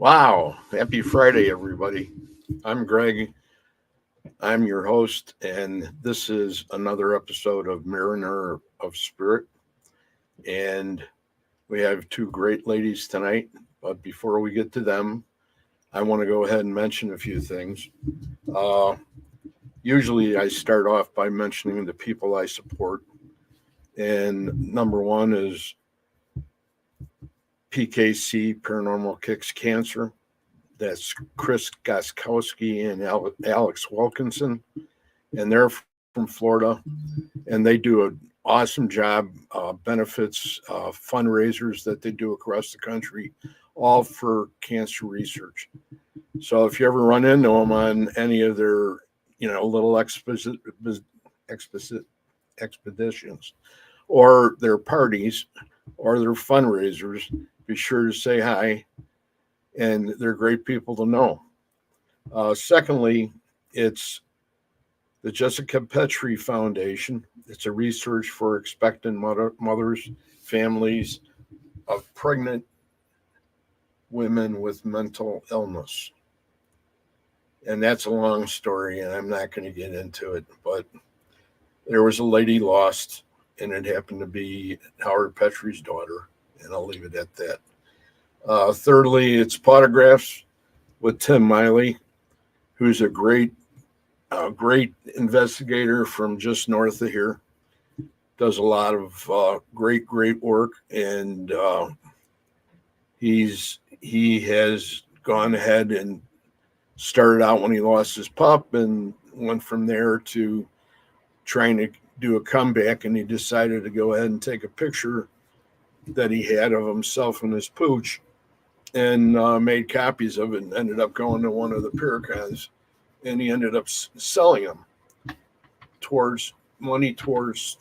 Wow. Happy Friday, everybody. I'm Greg. I'm your host, and this is another episode of Mariner of Spirit. And we have two great ladies tonight. But before we get to them, I want to go ahead and mention a few things. Uh, Usually, I start off by mentioning the people I support. And number one is PKC, Paranormal Kicks Cancer. That's Chris Goskowski and Alex Wilkinson, and they're from Florida, and they do an awesome job. Benefits, fundraisers that they do across the country, all for cancer research. So if you ever run into them on any of their, little explicit expeditions, or their parties, or their fundraisers, be sure to say hi. And they're great people to know. Secondly, it's the Jessica Petrie Foundation. It's a research for expectant mothers, families of pregnant women with mental illness. And that's a long story, and I'm not going to get into it. But there was a lady lost, and it happened to be Howard Petrie's daughter, and I'll leave it at that. Thirdly, it's Potographs with Tim Miley, who's a great investigator from just north of here. Does a lot of great work, and he has gone ahead and started out when he lost his pup, and went from there to trying to do a comeback. And he decided to go ahead and take a picture that he had of himself and his pooch, and made copies of it, and ended up going to one of the Paracons, and he ended up selling them towards money towards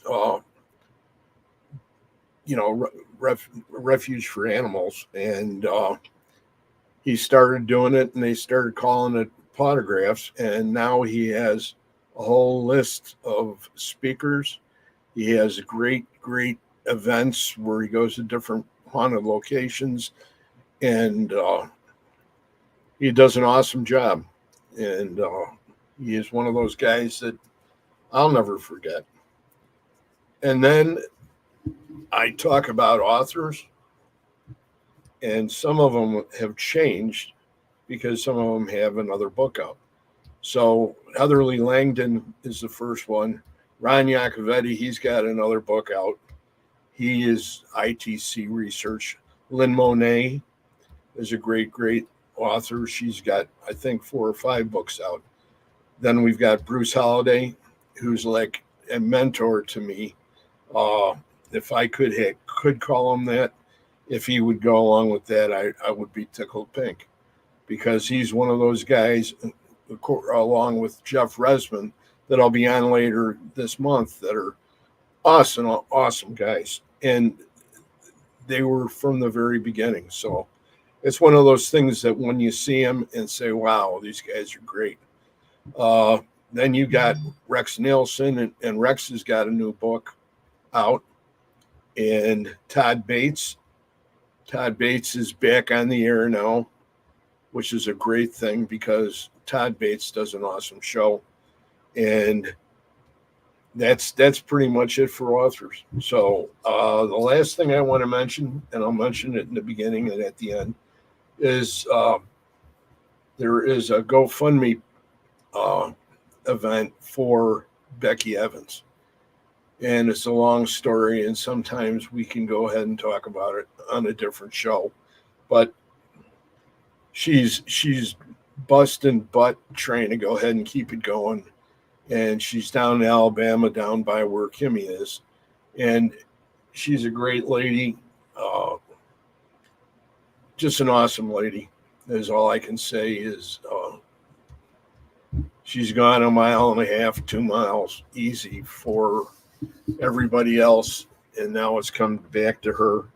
refuge for animals. And he started doing it, and they started calling it Potographs, and now he has a whole list of speakers. He has great events where he goes to different haunted locations, and he does an awesome job. And he is one of those guys that I'll never forget. And then I talk about authors, and some of them have changed because some of them have another book out. So Heatherly Langdon is the first one. Ron Iacovetti, he's got another book out. He is ITC research. Lynn Monet is a great author. She's got, I think, 4 or 5 books out. Then we've got Bruce Holliday, who's like a mentor to me. If I could call him that, if he would go along with that, I would be tickled pink, because he's one of those guys, along with Jeff Resman, that I'll be on later this month, that are awesome guys, and they were from the very beginning. So it's one of those things that when you see them and say, "Wow, these guys are great." Uh, then you got Rex Nielsen, and Rex has got a new book out, and Todd Bates. Todd Bates is back on the air now, which is a great thing, because Todd Bates does an awesome show. And that's pretty much it for authors. So the last thing I want to mention, and I'll mention it in the beginning and at the end, is there is a GoFundMe uh, event for Becky Evans. And it's a long story, and sometimes we can go ahead and talk about it on a different show. But she's busting butt trying to go ahead and keep it going. And she's down in Alabama, down by where Kimmy is. And she's a great lady, uh, just an awesome lady, is all I can say. Is she's gone a mile and a half, 2 miles easy for everybody else, and now it's come back to her.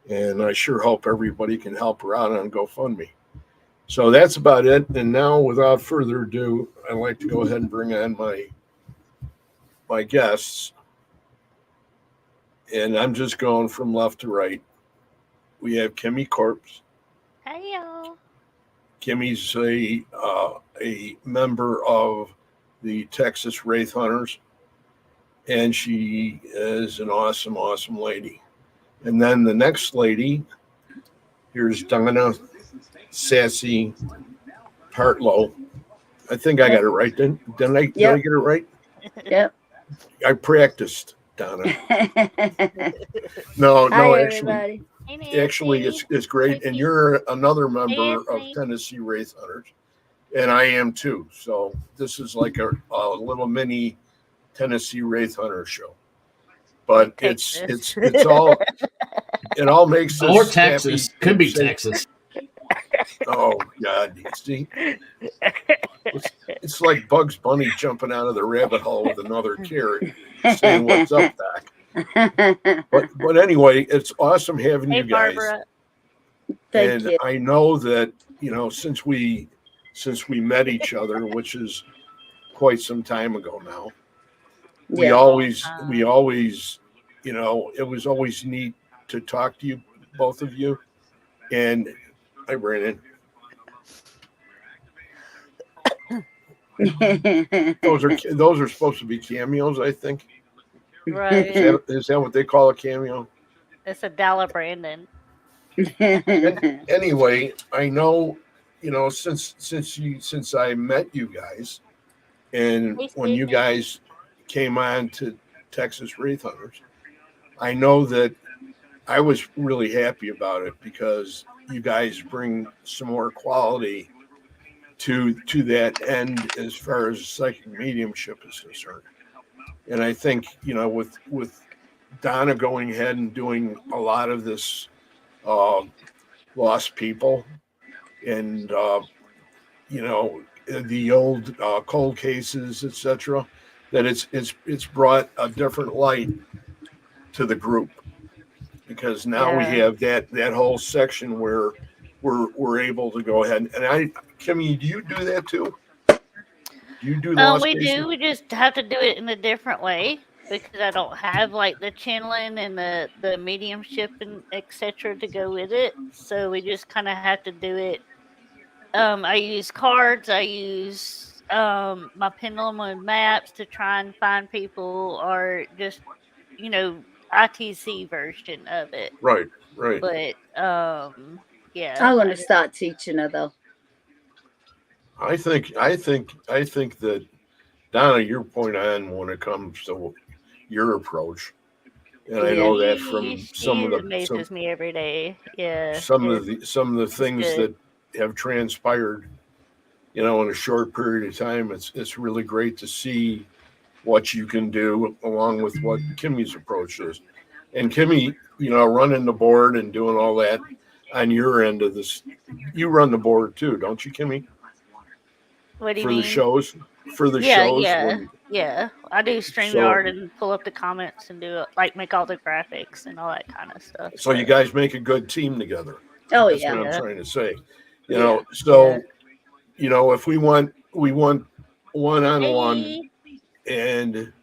And I sure hope everybody can help her out on GoFundMe. So that's about it. And now, without further ado, I'd like to go ahead and bring on my guests. And I'm just going from left to right. We have Kimmy Corpse. Hey y'all. Kimmy's a member of the Texas Wraith Hunters, and she is an awesome, awesome lady. And then the next lady, here's Donna Sassy Partlow. I think I got it right. Didn't I? Did I get it right? Yep. I practiced, Donna. No, Hi, actually, everybody. it's great. And you're another member of Tennessee Wraith Hunters, and I am too. So this is like a little mini Tennessee Wraith Hunter show. But it's all it all makes us or Texas. happy. Could be Texas. Oh God, you see, it's like Bugs Bunny jumping out of the rabbit hole with another carrot, saying "What's up, Doc?" But anyway, it's awesome having you guys. Barbara. Thank you. I know that since we met each other, which is quite some time ago now, we always it was always neat to talk to you, both of you. And hi, Brandon. Those are supposed to be cameos, I think. Right. Is that what they call a cameo? It's a Dalla Brandon. Anyway, I know, since I met you guys, and when you guys came on to Texas Wraith Hunters, I know that I was really happy about it because you guys bring some more quality to that end as far as psychic mediumship is concerned. And I think, with Donna going ahead and doing a lot of this lost people and the old cold cases, etc., that it's brought a different light to the group, because now we have that whole section where we're able to go ahead and Kimmy, do you do that too? Do you do lost We cases? do. We just have to do it in a different way because I don't have like the channeling and the mediumship and etc. to go with it. So we just kind of have to do it. I use cards. I use my pendulum and maps to try and find people, or just ITC version of it. Right. But yeah. I'm going to start teaching her though. I think that Donna, you're point on when it comes to your approach, and I know that from some of the amazes me every day. Yeah, some of the things that have transpired, in a short period of time. It's really great to see what you can do along with what Kimmy's approach is, and Kimmy, running the board and doing all that on your end of this. You run the board too, don't you, Kimmy? What do you mean? The shows? For the shows? Yeah. I do StreamYard and pull up the comments and do it, make all the graphics and all that kind of stuff. So you guys make a good team together. Oh, That's yeah. what I'm trying to say. Yeah. If we want one-on-one, and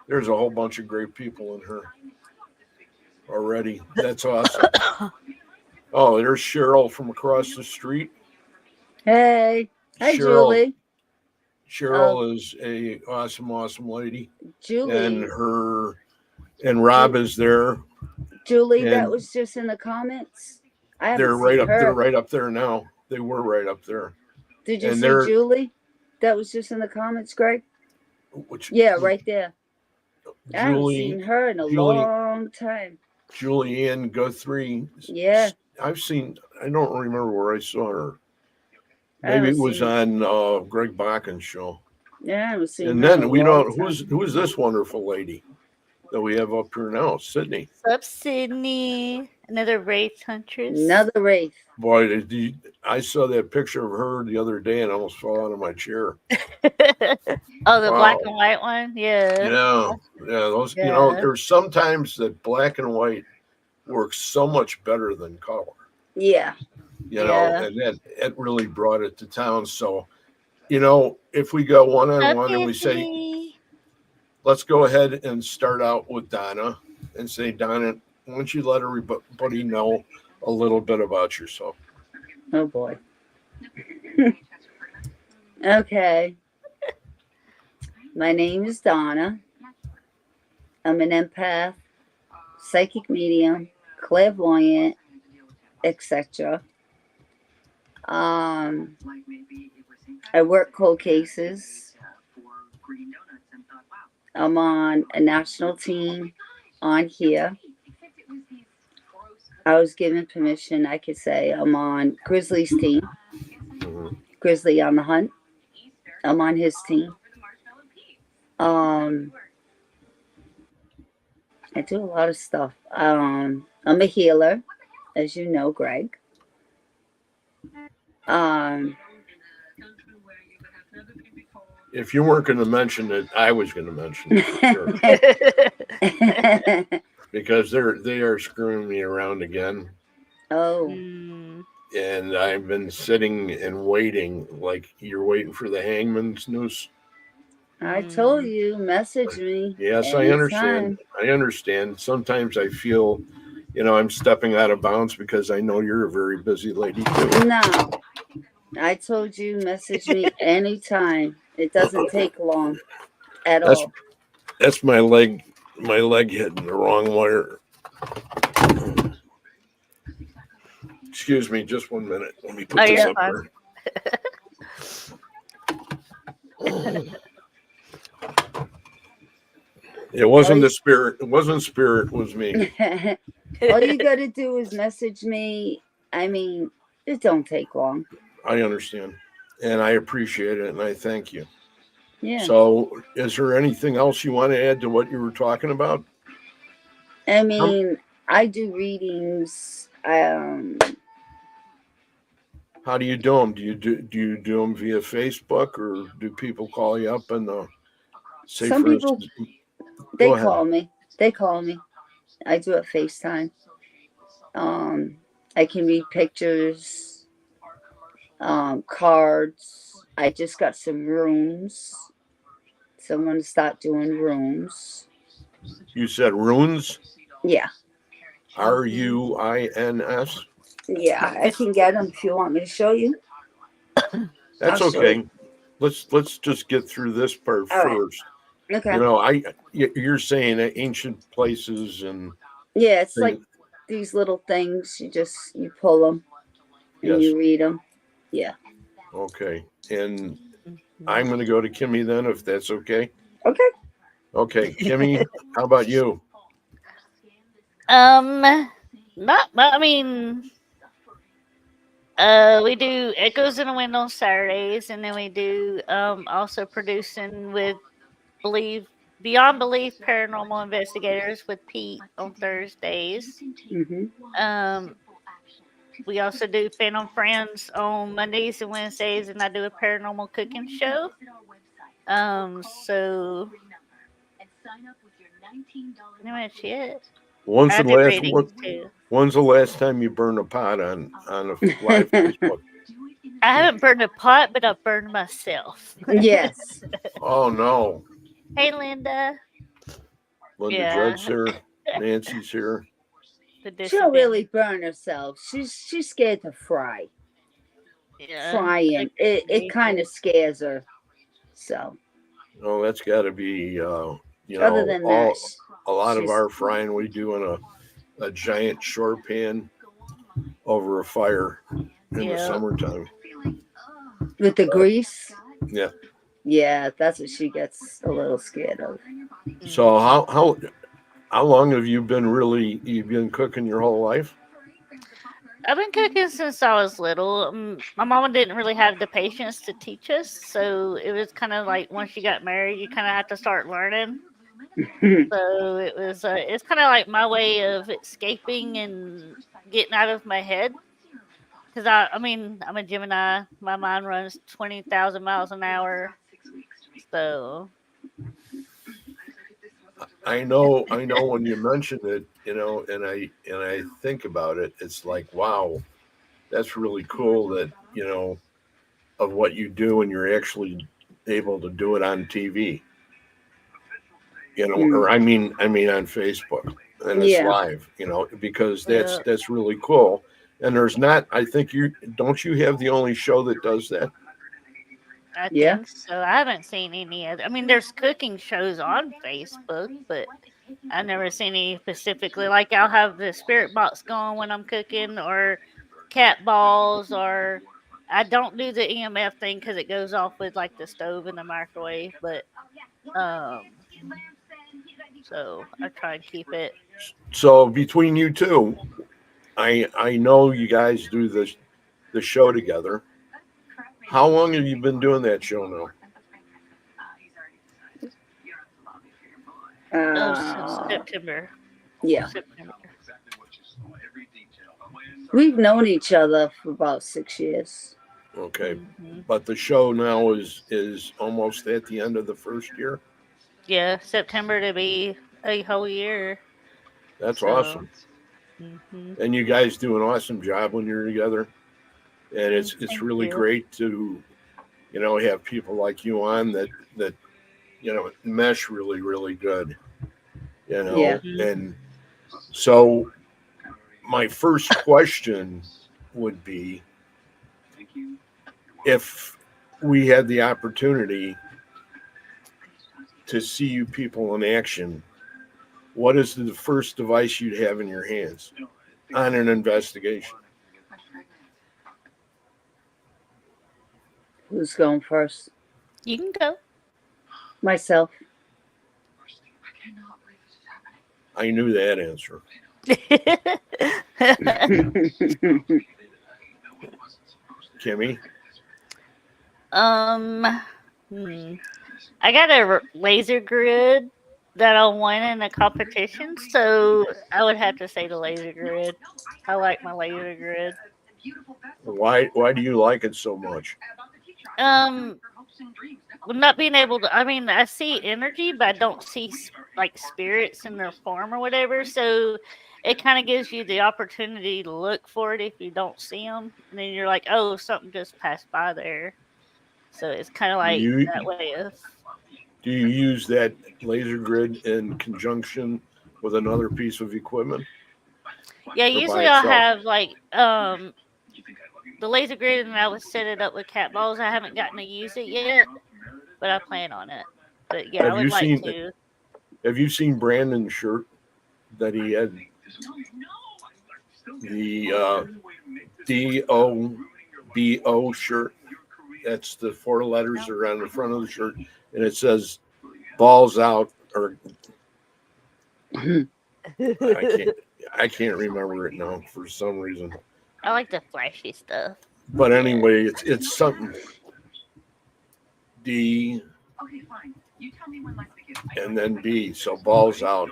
there's a whole bunch of great people in here already. That's awesome. Oh, there's Cheryl from across the street. Hey. Hi, Julie. Cheryl is a awesome lady. Julie. And Rob is there. Julie, that was just in the comments. They're right up. They're right up there now. They were right up there. Did you see Julie? That was just in the comments, Greg. Right there. I haven't seen her in a long time. Julianne Guthrie. Yeah. I don't remember where I saw her. Maybe it was on Greg Bakken's show. Yeah, I haven't seen her. And then we don't. Who's this wonderful lady that we have up here now? Sydney. What's up, Sydney? Another Wraith Huntress. Another Wraith. Boy, I saw that picture of her the other day and I almost fell out of my chair. Oh, the black and white one? Yeah. Those. There's sometimes that black and white works so much better than color. Yeah. And that really brought it to town. So, if we go one-on-one and we say, let's go ahead and start out with Donna and say, Donna, why don't you let everybody know a little bit about yourself? Oh, boy. Okay. My name is Donna. I'm an empath, psychic medium, clairvoyant, etc. I work cold cases. I'm on a national team on here. I was given permission, I could say, I'm on Grizzly's team. Grizzly on the hunt. I'm on his team. I do a lot of stuff. I'm a healer, as you know, Greg. If you weren't going to mention it, I was going to mention it for sure. Because they are screwing me around again. Oh. And I've been sitting and waiting, like you're waiting for the hangman's noose. I told you, message me. Yes, anytime. I understand. I understand. Sometimes I feel, I'm stepping out of bounds because I know you're a very busy lady too. No. I told you, message me anytime. It doesn't take long at all. That's my leg hitting the wrong wire. Excuse me, just 1 minute. Let me put this up here. It wasn't the spirit. It wasn't spirit. It was me. All you got to do is message me. I mean, it don't take long. I understand. And I appreciate it. And I thank you. Yeah. So is there anything else you want to add to what you were talking about? I mean, I do readings. How do you do them? Do you do them via Facebook, or do people call you up and say? Some people they call me. They call me. I do it FaceTime. I can read pictures, cards. I just got some rooms. So I'm going to start doing rooms. You said runes? Yeah. RUINS? Yeah, I can get them if you want me to show you. That's okay. Let's just get through this part first. Right. Okay. You're saying ancient places and yeah, it's like these little things. You pull them and you read them. Yeah. Okay, and I'm going to go to Kimmy then, if that's okay. Okay. Okay, Kimmy, how about you? Not. I mean, we do Echoes in the Wind on Saturdays, and then we do also producing with Beyond Belief Paranormal Investigators with Pete on Thursdays. Mm-hmm. We also do Phantom Friends on Mondays and Wednesdays, and I do a paranormal cooking show. So pretty much it. When's the last time you burned a pot on a live Facebook? I haven't burned a pot, but I've burned myself. Yes. Oh no. Hey, Linda. Dredd's here. Nancy's here. She don't really burn herself. She's scared to fry. Yeah. Frying. It kind of scares her. So. Oh, that's got to be other than that, a lot of our frying we do in a giant short pan over a fire in the summertime. With the grease? Yeah. Yeah, that's what she gets a little scared of. So how long have you've been cooking your whole life? I've been cooking since I was little. My mama didn't really have the patience to teach us, so it was kind of like once you got married, you kind of had to start learning. So it was it's kind of like my way of escaping and getting out of my head. Because I'm a Gemini. My mind runs 20,000 miles an hour. So I know when you mention it, and I think about it, it's like, wow, that's really cool that, of what you do and you're actually able to do it on TV. Or I mean on Facebook, and it's live, because that's really cool. And there's not, I think you have the only show that does that? I think so. I haven't seen any other. I mean, there's cooking shows on Facebook, but I've never seen any specifically. Like I'll have the spirit box going when I'm cooking, or cat balls, or I don't do the EMF thing because it goes off with like the stove and the microwave. But so I try and keep it. So between you two, I know you guys do the show together. How long have you been doing that show now? Since September. Yeah. We've known each other for about 6 years. Okay. But the show now is almost at the end of the first year. Yeah, September to be a whole year. That's awesome. And you guys do an awesome job when you're together. And it's really great to, have people like you on that mesh really, really good. And so my first question would be, if we had the opportunity to see you people in action, what is the first device you'd have in your hands on an investigation? Who's going first? You can go. Myself. I knew that answer. Kimmy? I got a laser grid that I won in a competition, so I would have to say the laser grid. I like my laser grid. Why do you like it so much? Not being able to, I mean, I see energy, but I don't see like spirits in their form or whatever. So it kind of gives you the opportunity to look for it if you don't see them, and then you're like, oh, something just passed by there. So it's kind of like that way of. Do you use that laser grid in conjunction with another piece of equipment? Yeah, usually I'll have like the laser grid, and I would set it up with cat balls. I haven't gotten to use it yet, but I plan on it. But yeah, I would like to. Have you seen Brandon's shirt that he had? The DOBO shirt. That's the 4 letters that are on the front of the shirt, and it says "balls out." Or I can't remember it now for some reason. I like the flashy stuff. But anyway, it's something. D. And then B. So balls out,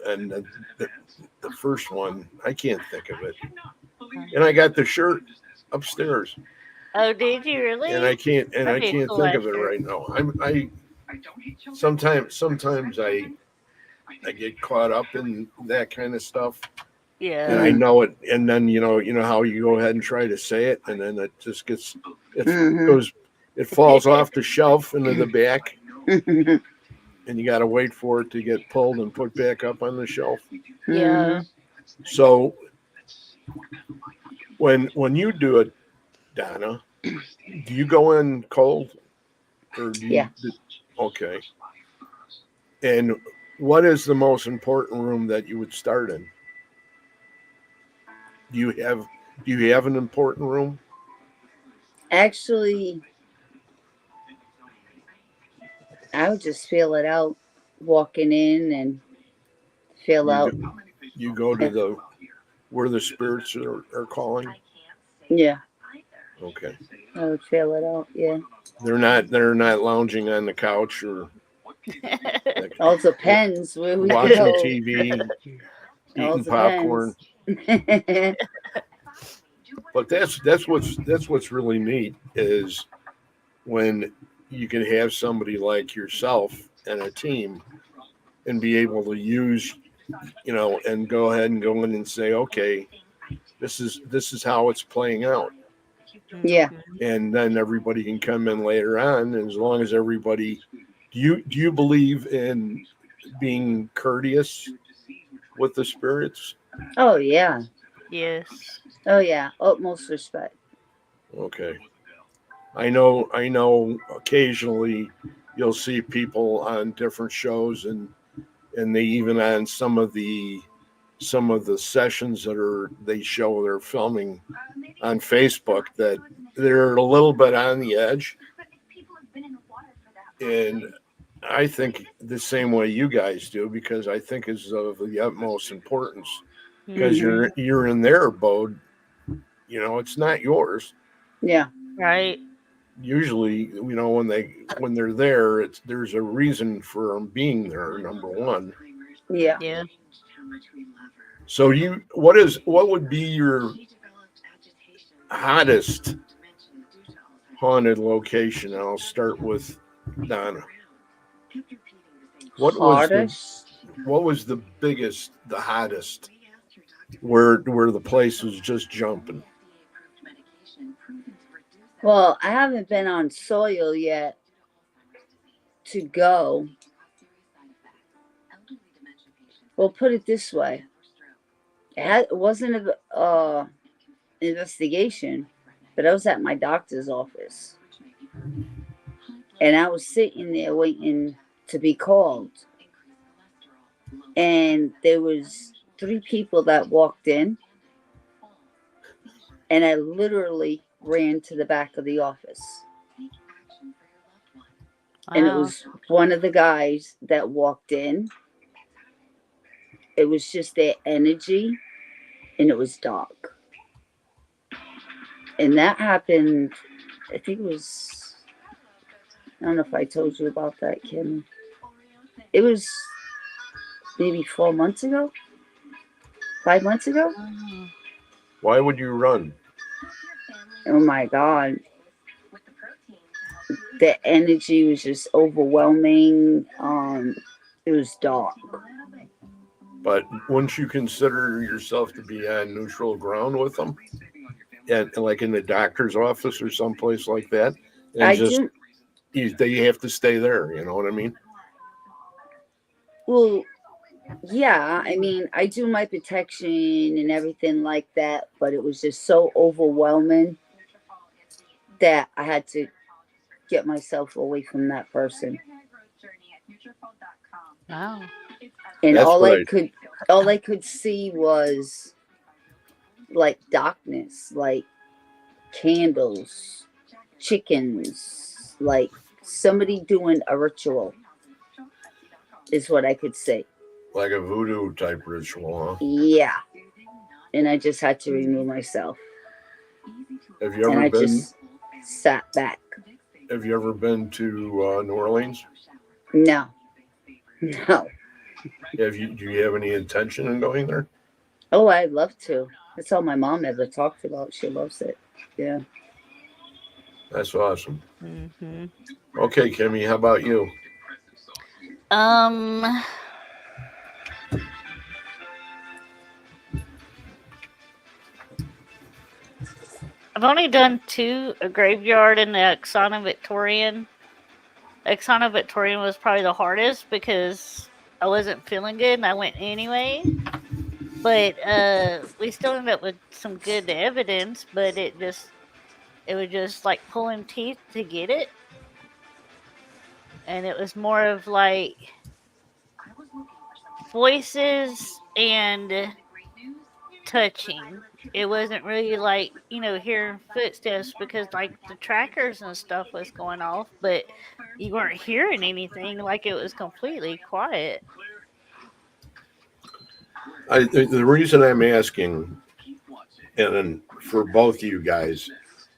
and the first one I can't think of it. And I got the shirt upstairs. Oh, did you really? And I can't think of it right now. I sometimes I get caught up in that kind of stuff. Yeah. And I know it, and then you know how you go ahead and try to say it, and then it just gets it falls off the shelf into the back, and you got to wait for it to get pulled and put back up on the shelf. Yeah. So when you do it, Donna, do you go in cold, or do you? Okay. And what is the most important room that you would start in? Do you have an important room? Actually, I would just feel it out, walking in and feel out. You go to where the spirits are calling? Yeah. Okay. I would feel it out, yeah. They're not lounging on the couch or all depends where we watching go. TV, eating popcorn. But that's what's really neat is when you can have somebody like yourself and a team and be able to use, and go ahead and go in and say, okay, this is how it's playing out. Yeah. And then everybody can come in later on, and as long as everybody, do you believe in being courteous with the spirits? Oh yeah. Yes. Oh yeah, utmost respect. Okay. I know occasionally you'll see people on different shows and they even on some of the sessions they show they're filming on Facebook that they're a little bit on the edge. And I think the same way you guys do because I think is of the utmost importance because Mhm. you're in their abode. It's not yours. Yeah. Right. Usually, when they're there, there's a reason for them being there. Number one. Yeah. Yeah. So what would be your hottest haunted location? I'll start with Donna. What was the Hardest. what was the biggest, the hottest, where the place was just jumping? Well, I haven't been on soil yet to go. Well, put it this way. It wasn't a investigation, but I was at my doctor's office. And I was sitting there waiting to be called. And there was 3 people that walked in, and I literally ran to the back of the office. And it Wow. was one of the guys that walked in. It was just their energy, and it was dark. And that happened, I think it was, I don't know if I told you about that, Kim. It was maybe 4 months ago, 5 months ago. Oh. Why would you run? Oh my God. The energy was just overwhelming. It was dark. But wouldn't you consider yourself to be on neutral ground with them? And like in the doctor's office or someplace like that? And I just do. they have to stay there, you know what I mean? Well, yeah, I mean, I do my protection and everything like that, but it was just so overwhelming that I had to get myself away from that person. Wow. And That's what all I could see was like darkness, like candles, chickens, like somebody doing a ritual is what I could see. like a voodoo type ritual, huh? Yeah. And I just had to remove myself. Have you And ever I been just sat back. Have you ever been to New Orleans? No. No. Do you have any intention in going there? Oh, I'd love to. That's all my mom ever talked about. She loves it. Yeah. That's awesome. Mm-hmm. Okay, Kimmy, how about you? Um. I've only done 2, a graveyard and the Oksana Victorian. Oksana Victorian was probably the hardest because I wasn't feeling good and I went anyway. But we still ended up with some good evidence, but it was just like pulling teeth to get it. And it was more of like voices and touching. It wasn't really like, hearing footsteps because like the trackers and stuff was going off, but you weren't hearing anything, like it was completely quiet. The reason I'm asking, and for both of you guys,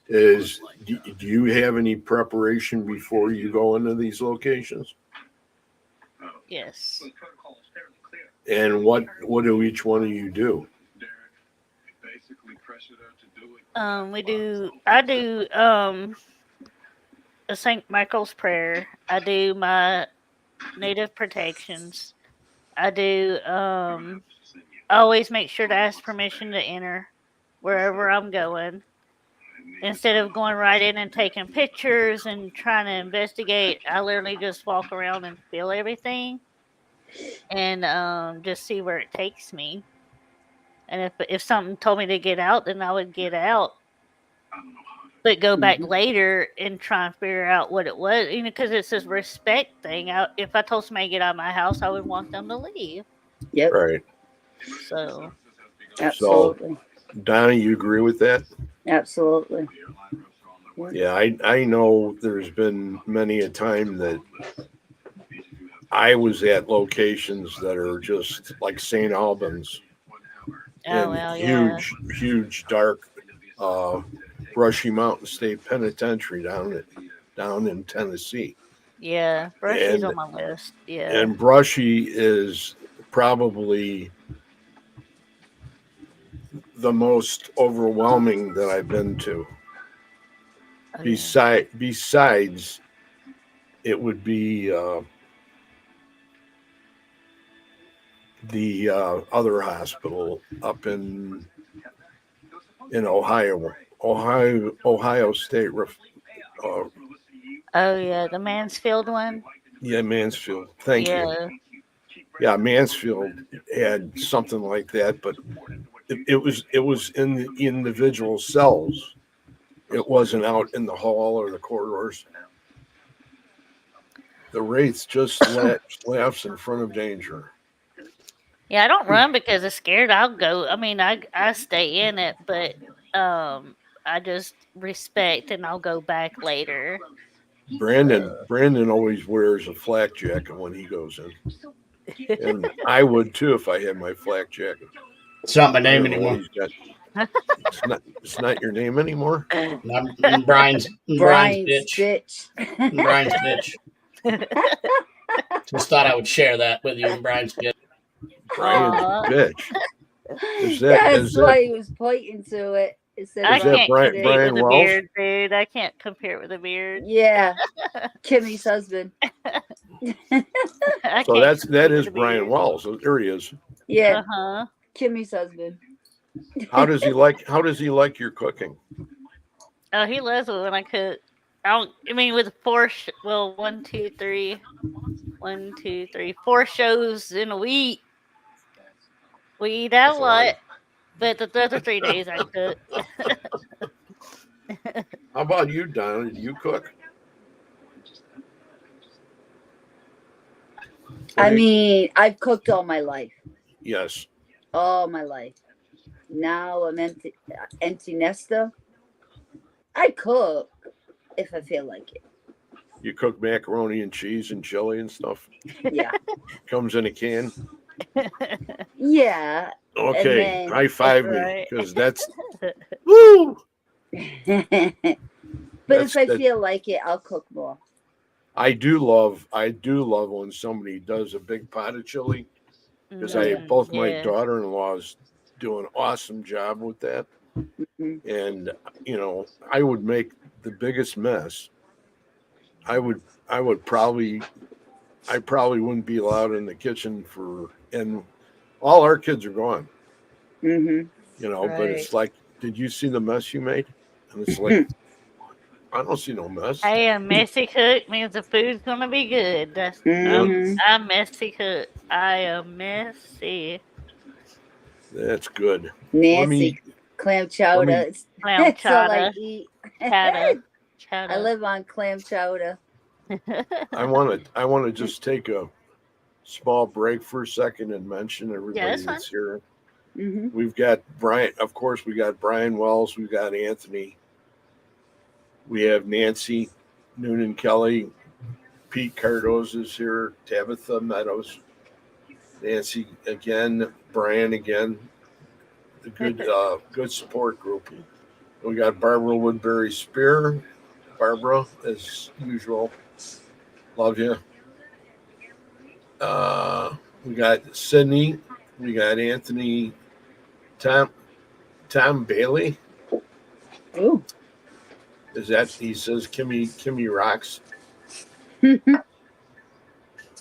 is do you have any preparation before you go into these locations? Yes. And what do each one of you do? I do a St. Michael's prayer. I do my native protections. I do I always make sure to ask permission to enter wherever I'm going. Instead of going right in and taking pictures and trying to investigate, I literally just walk around and feel everything and just see where it takes me. And if something told me to get out, then I would get out. But go back later and try and figure out what it was, because it's this respect thing. If I told somebody to get out of my house, I would want them to leave. Yep. Right. So, Absolutely. So, Donnie, you agree with that? Absolutely. Yeah, I know there's been many a time that I was at locations that are just like St. Albans and huge, dark, Brushy Mountain State Penitentiary down in Tennessee. Yeah, Brushy's on my list. Yeah. And Brushy is probably the most overwhelming that I've been to. Oh, Besides, it would be the other hospital up in Ohio State. Oh yeah, the Mansfield one. Yeah, Mansfield. Thank you. Yeah, Mansfield had something like that, but it was in the individual cells. It wasn't out in the hall or the corridors. The Wraiths just laughs in front of danger. Yeah, I don't run because I'm scared. I'll go. I mean, I stay in it, but I just respect and I'll go back later. Brandon always wears a flak jacket when he goes in, and I would too if I had my flak jacket. It's not my name anymore. It's not your name anymore. I'm Brian's bitch. Brian's bitch. Just thought I would share that with you, and Brian's bitch. Brian's bitch. That's why he was pointing to it. I can't compare with a beard, dude. I can't compare it with a beard. Yeah, Kimmy's husband. So that is Brian Wells. There he is. Yeah, Kimmy's husband. How does he like your cooking? Oh, he loves it when I cook. I mean, with 4 4 shows in a week. We eat out a lot, but the other 3 days I cook. How about you, Donna? Do you cook? I mean, I've cooked all my life. Yes. All my life. Now I'm empty nester. I cook if I feel like it. You cook macaroni and cheese and chili and stuff? Yeah. Comes in a can? Yeah. Okay, high five me, because that's woo. But if I feel like it, I'll cook more. I do love when somebody does a big pot of chili, because both my daughter-in-laws do an awesome job with that. And I would make the biggest mess. I probably wouldn't be allowed in the kitchen and all our kids are gone. But it's like, did you see the mess you made? And it's like, I don't see no mess. Hey, a messy cook means the food's gonna be good. I'm messy cook. I am messy. That's good. Nancy, clam chowder. Clam chowder. All I eat. Chowder. I live on clam chowder. I want to just take a small break for a second and mention everybody that's here. We've got Brian, of course. We got Brian Wells. We've got Anthony. We have Nancy Noonan Kelly. Pete Cardoz is here. Tabitha Meadows. Nancy again. Brian again. The good support group. We got Barbara Woodbury Spear. Barbara, as usual. Love you. We got Sydney. We got Anthony. Tom Bailey. Ooh. Is that he says Kimmy rocks?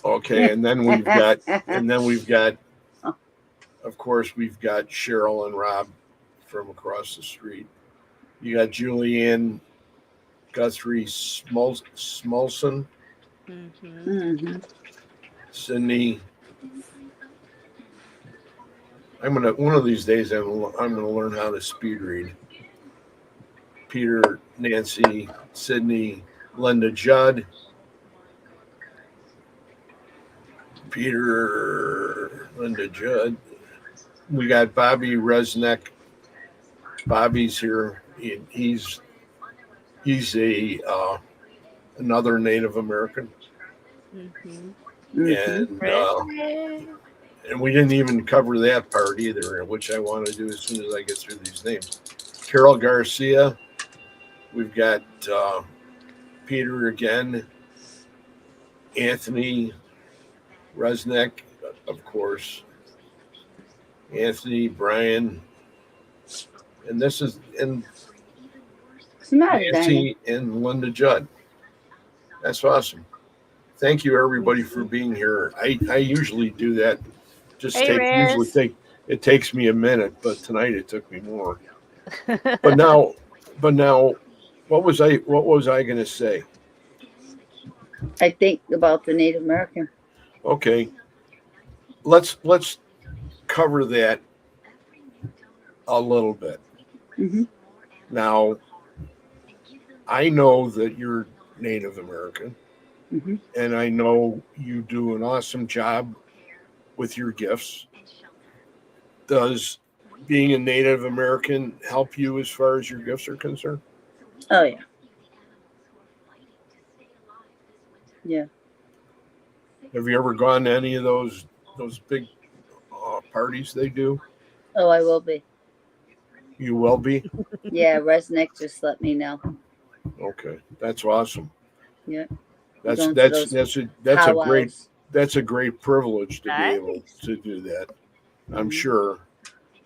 Okay, and then we've got of course we've got Cheryl and Rob from across the street. You got Julianne Guthrie Smolson. Sydney. I'm gonna one of these days I'm gonna learn how to speed read. Peter, Nancy, Sydney, Linda, Judd, Peter, Linda, Judd. We got Bobby Resnick. Bobby's here. He's a another Native American, Mm-hmm. and we didn't even cover that part either, which I want to do as soon as I get through these names. Carol Garcia. We've got Peter again. Anthony Resnick, of course. Anthony, Brian, and this is and Nancy and Linda Judd. That's awesome. Thank you everybody for being here. I usually do that. It takes me a minute, but tonight it took me more. But now, what was I going to say? I think about the Native American. Okay, let's cover that a little bit. Mm-hmm. Now, I know that you're Native American, mm-hmm. and I know you do an awesome job with your gifts. Does being a Native American help you as far as your gifts are concerned? Oh yeah. Yeah. Have you ever gone to any of those big parties they do? Oh, I will be. You will be? Yeah, Resnick just let me know. Okay, that's awesome. Yeah. That's a great privilege to be able to do that. I'm sure.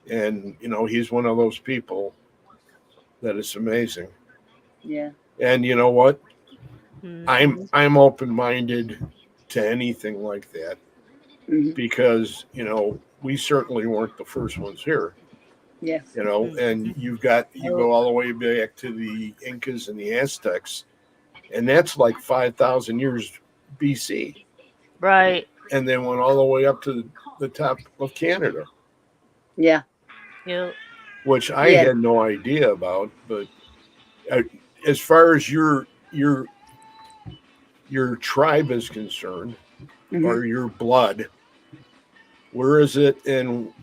And he's one of those people that is amazing. Yeah. And you know what? I'm open-minded to anything like that. Because we certainly weren't the first ones here. Yeah. And you go all the way back to the Incas and the Aztecs, and that's like 5,000 years BC. Right. And then went all the way up to the top of Canada. Yeah. Yep. Which I had no idea about, but as far as your tribe is concerned, or your blood, where is it, and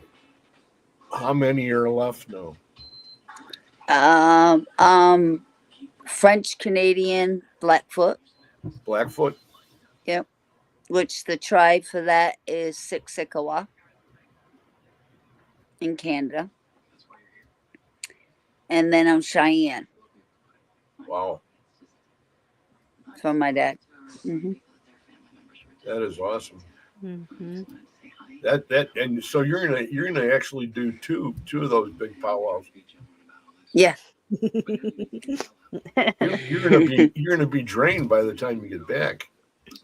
how many are left now? French Canadian Blackfoot. Blackfoot? Yep. Which the tribe for that is Siksikawa in Canada. And then I'm Cheyenne. Wow. From my dad. That is awesome. Mm-hmm. And so you're gonna actually do two of those big powwows. Yeah. You're gonna be drained by the time you get back.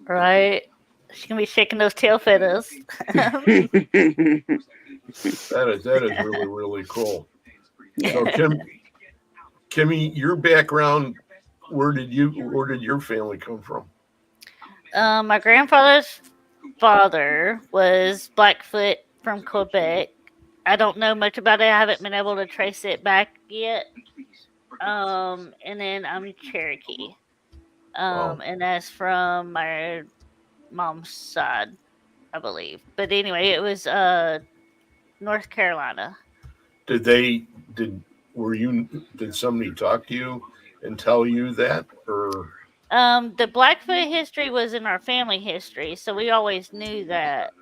Right. She's gonna be shaking those tail feathers. That is really, really cool. So Kimmy, your background, where did your family come from? My grandfather's father was Blackfoot from Quebec. I don't know much about it. I haven't been able to trace it back yet. And then I'm Cherokee. And that's from my mom's side, I believe. But anyway, it was North Carolina. Did somebody talk to you and tell you that, or? The Blackfoot history was in our family history, so we always knew that.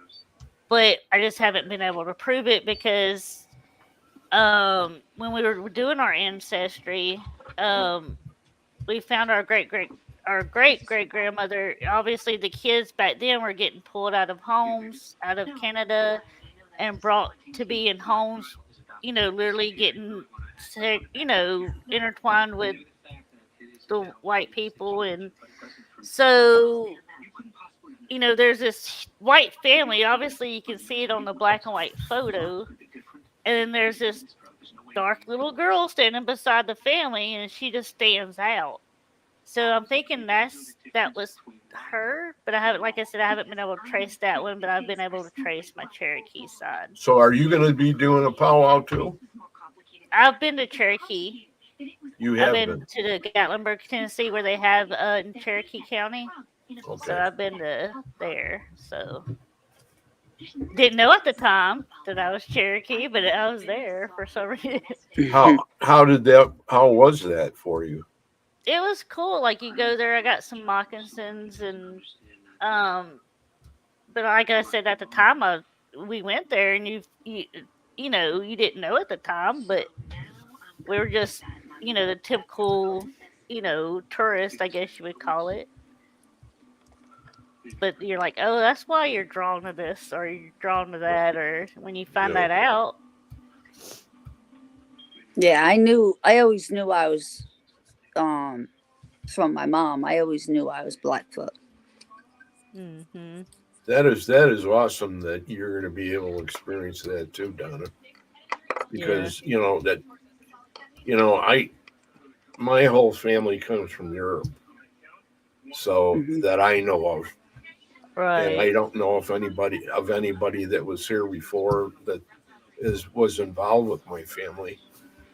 But I just haven't been able to prove it because when we were doing our ancestry, we found our great great grandmother. Obviously, the kids back then were getting pulled out of homes, out of Canada, and brought to be in homes. Literally getting sick. Intertwined with the white people, and so there's this white family. Obviously, you can see it on the black and white photo, and then there's this dark little girl standing beside the family, and she just stands out. So I'm thinking that was her, but I haven't, like I said, I haven't been able to trace that one, but I've been able to trace my Cherokee side. So are you going to be doing a powwow too? I've been to Cherokee. You I've have been been. to the Gatlinburg, Tennessee, where they have in Cherokee County. So Okay. I've been to there. So didn't know at the time that I was Cherokee, but I was there for some reason. How was that for you? It was cool. Like you go there, I got some moccasins and um but like I said at the time we went there and you know, you didn't know at the time, but we were just, the typical, tourist, I guess you would call it. But you're like, "Oh, that's why you're drawn to this or you're drawn to that," or when you find that out. Yeah, I always knew I was from my mom. I always knew I was Blackfoot. Mhm. That is awesome that you're going to be able to experience that too, Donna. Yeah. Because I my whole family comes from Europe, so Mhm. that I know of, and I Right. don't know if anybody that was here before that was involved with my family.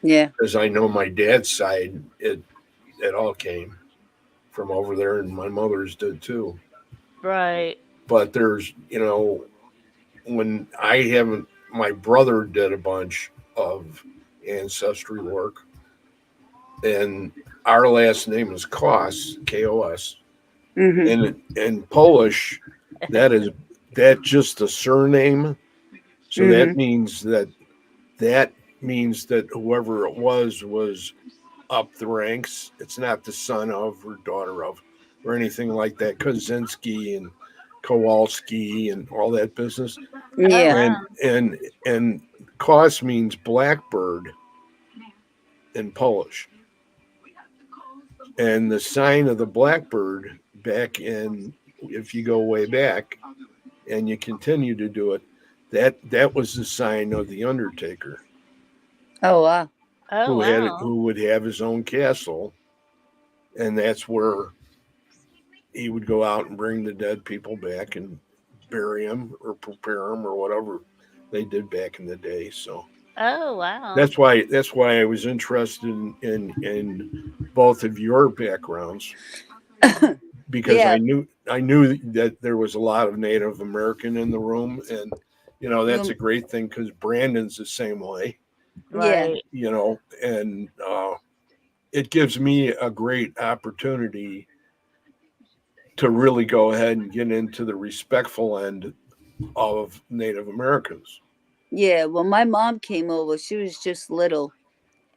Yeah. Because I know my dad's side, it all came from over there, and my mother's did too. Right. But there's, when I haven't, my brother did a bunch of ancestry work, and our last name is Kos, Kos, Mhm. and in Polish, that is that just a surname. So Mhm. that means that whoever it was up the ranks. It's not the son of or daughter of or anything like that. Kaczynski and Kowalski and all that business. Oh Yeah. wow. And Kos means blackbird in Polish. And the sign of the blackbird back in, if you go way back and you continue to do it, that was the sign of the Undertaker, Oh wow. Oh wow. who would have his own castle, and that's where he would go out and bring the dead people back and bury them or prepare them or whatever they did back in the day. So Oh wow. that's why I was interested in both of your backgrounds, because Yeah. I knew that there was a lot of Native American in the room, and that's a You, great thing because Brandon's the same way, yeah. Right. and it gives me a great opportunity to really go ahead and get into the respectful end of Native Americans. Yeah. When my mom came over, she was just little,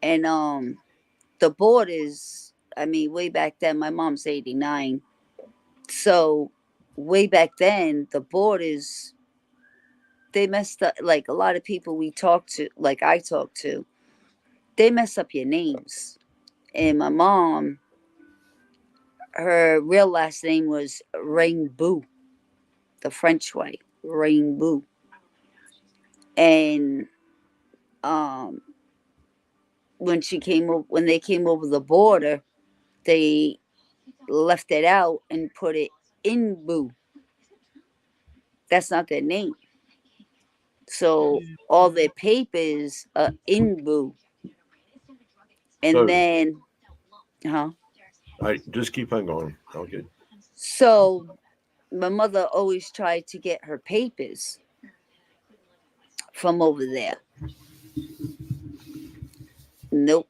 and the borders. I mean, way back then, my mom's 89, so way back then, the borders they messed up. Like a lot of people we talked to, like I talked to, they mess up your names. And my mom, her real last name was Rainbow, the French way, Rainbow. And um, when they came over the border, they left it out and put it in Boo. That's not their name. So all Mhm. their papers are in Boo. And So then, huh? I just keep on going. Okay. So my mother always tried to get her papers from over there. Nope.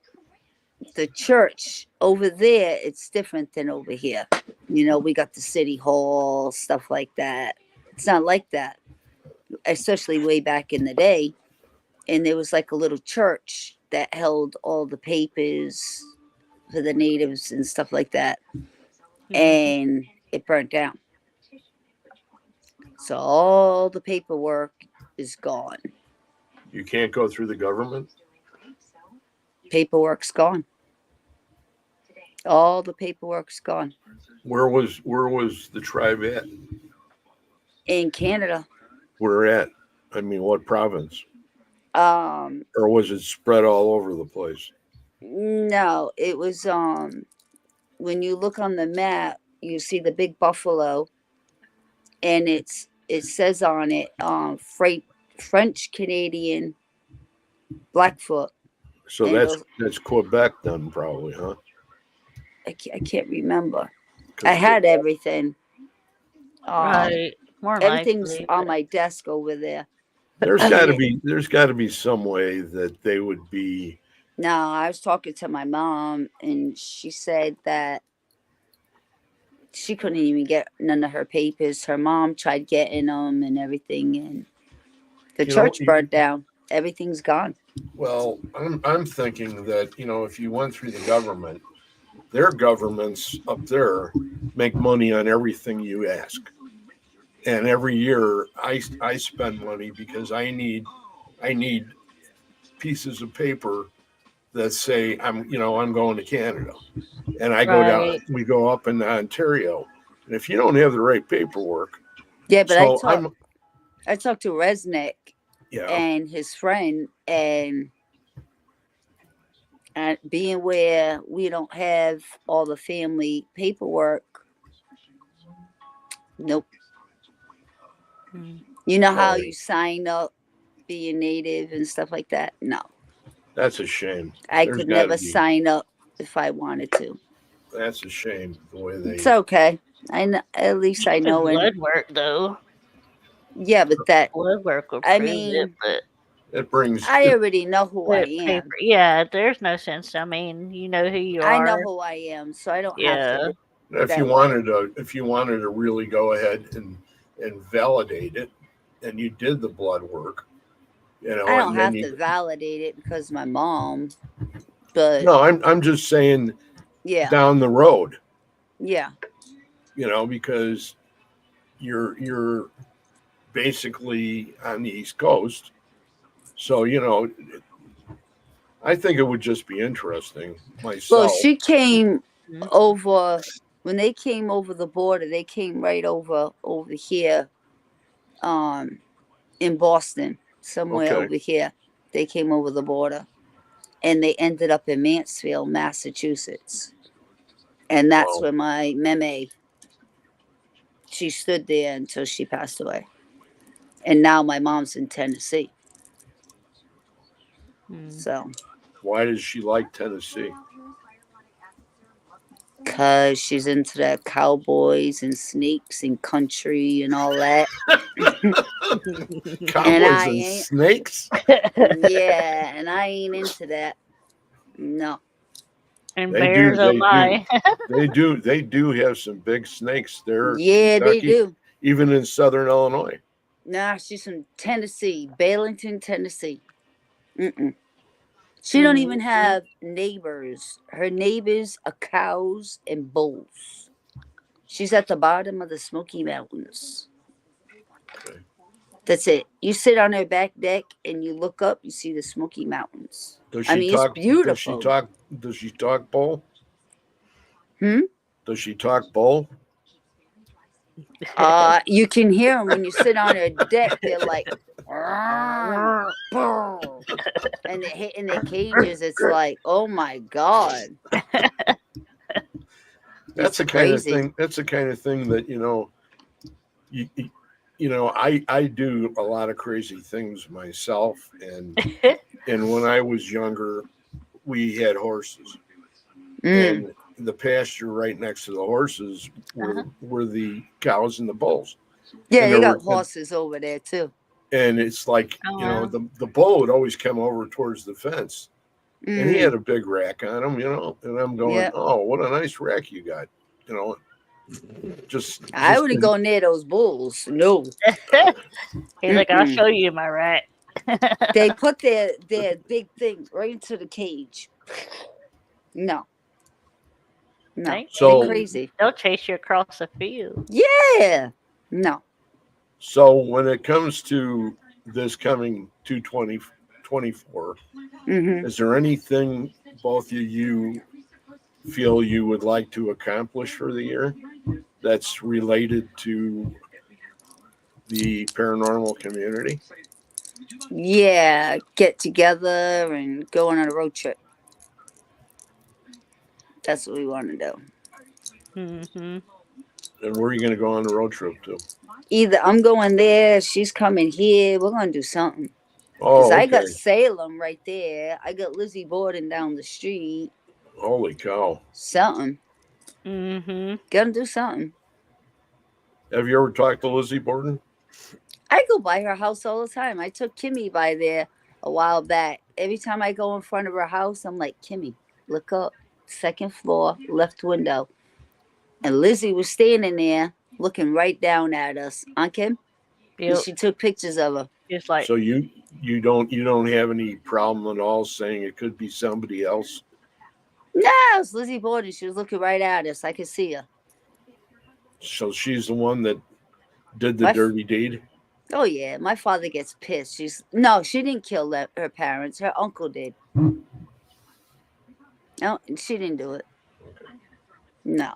The church over there, it's different than over here. We got the city hall, stuff like that. It's not like that, especially way back in the day. And there was like a little church that held all the papers for the natives and stuff like that. Mhm. And it burnt down. So all the paperwork is gone. You can't go through the government. Paperwork's gone. All the paperwork's gone. Where was the tribe at? In Canada, Where at? I mean, what province? um, Or was it spread all over the place? no, it was when you look on the map, you see the big buffalo, and it says on it, French Canadian Blackfoot. So And that's Quebec then, probably, huh? I can't remember. 'Cause I had everything. Right. More Everything's likely, on but my desk over there. there's got to be some way that they would be. No, I was talking to my mom, and she said that she couldn't even get none of her papers. Her mom tried getting them and everything, and the church burnt down. Everything's gone. Well, I'm thinking that, if you went through the government, their governments up there make money on everything you ask. And every year I spend money because I need pieces of paper that say I'm going to Canada, and I go down. right. We go up in Ontario, and if you don't have the right paperwork, Yeah, but so I talked to Resnick yeah, and his friend, and being where we don't have all the family paperwork, nope. You know how you sign up being native and stuff like that? No. that's a shame. I could never sign up if I wanted to. That's a shame the way they. It's okay. I know, at least I know. Blood work though. Yeah, but that blood work will I prove mean, it, but it brings. I already know who I am. paper. Yeah, there's no sense. I mean, you know who you are. I know who I am, so I don't have to. If you wanted to really go ahead and validate it, and you did the blood work, I don't have to validate it because my mom. But no, I'm just saying. Yeah. Down the road. Yeah. Because you're basically on the East Coast, so I think it would just be interesting myself. Well, she came over when they came over the border. They came right over here, in Boston, somewhere over here. They came over the border, and they ended up in Mansfield, Massachusetts, and that's where my meme. She stood there until she passed away, and now my mom's in Tennessee. So, why does she like Tennessee? Because she's into the cowboys and snakes and country and all that. Cowboys and snakes? Yeah, and I ain't into that. No. And bears alive. They do have some big snakes there. Yeah, Kentucky, they do. Even in southern Illinois. Nah, she's from Tennessee, Baileyton, Tennessee. She don't even have neighbors. Her neighbors are cows and bulls. She's at the bottom of the Smoky Mountains. Okay. That's it. You sit on her back deck and you look up, you see the Smoky Mountains. It's beautiful. Does she talk bull? Does she talk bull? You can hear them when you sit on her deck. They're like, and they're hitting their cages. It's like, oh my god. That's the kind of thing. That's the kind of thing that I do a lot of crazy things myself, and when I was younger, we had horses, and the pasture right next to the horses were the cows and the bulls. Yeah, they got horses over there too. And it's like, the bull would always come over towards the fence, and he had a big rack on him, and I'm going, oh, what a nice rack you got, I wouldn't go near those bulls. No. He's like, I'll show you my rack. They put their big thing right into the cage. No. So crazy. They'll chase you across the field. Yeah. No. So when it comes to this coming 2024, is there anything both of you feel you would like to accomplish for the year that's related to the paranormal community? Yeah, get together and go on a road trip. That's what we want to do. And where are you going to go on the road trip to? Either I'm going there, she's coming here. We're gonna do something. Cause Oh, I okay. got Salem right there. I got Lizzie Borden down the street. Holy cow! Something. Mm-hmm. Gonna do something. Have you ever talked to Lizzie Borden? I go by her house all the time. I took Kimmy by there a while back. Every time I go in front of her house, I'm like, Kimmy, look up, second floor, left window. And Lizzie was standing there looking right down at us. On Kim? Yep. And she took pictures of her. Just like, So you don't have any problem at all saying it could be somebody else? No, it's Lizzie Borden. She was looking right at us. I could see her. So she's the one that did the My dirty deed? Oh yeah, my father gets pissed. She didn't kill her parents. Her uncle did. No, she didn't do it. Okay. No,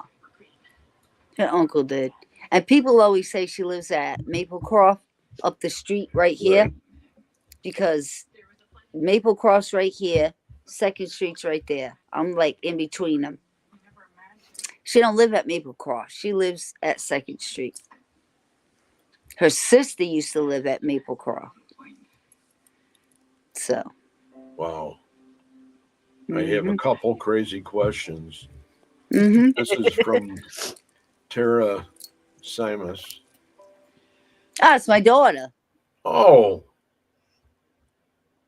her uncle did. And people always say she lives at Maplecroft up the street right here, Right. because Maplecroft's right here, Second Street's right there. I'm like in between them. She don't live at Maplecroft. She lives at Second Street. Her sister used to live at Maplecroft. So. Wow. I have a couple crazy questions. Mm-hmm. This is from Tara Simus. Ah, it's my daughter. Oh.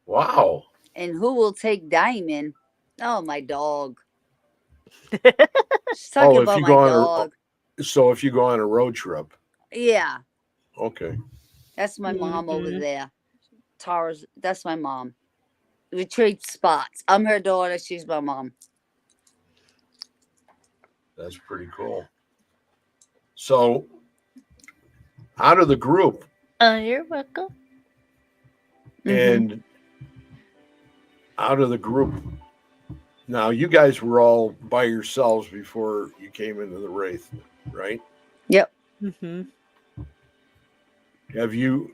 Wow. And who will take Diamond? Oh, my dog. She's talking about my dog. So if you go on a road trip. Yeah. Okay. That's my mom over there. Tara's, that's my mom. We trade spots. I'm her daughter. She's my mom. That's pretty cool. So out of the group. you're welcome. And out of the group, now you guys were all by yourselves before you came into the Wraith, right? Yep. Mm-hmm.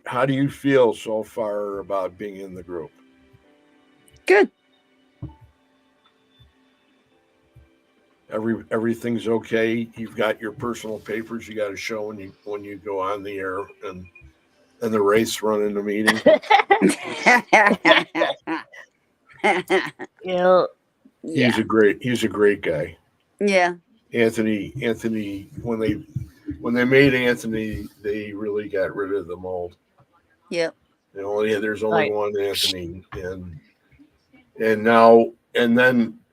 How do you feel so far about being in the group? Good. Everything's okay. You've got your personal papers you got to show when you go on the air and the Wraith's running the meeting. Yeah. He's a great guy. Yeah. Anthony, when they made Anthony, they really got rid of the mold. Yep. There's only one Anthony, and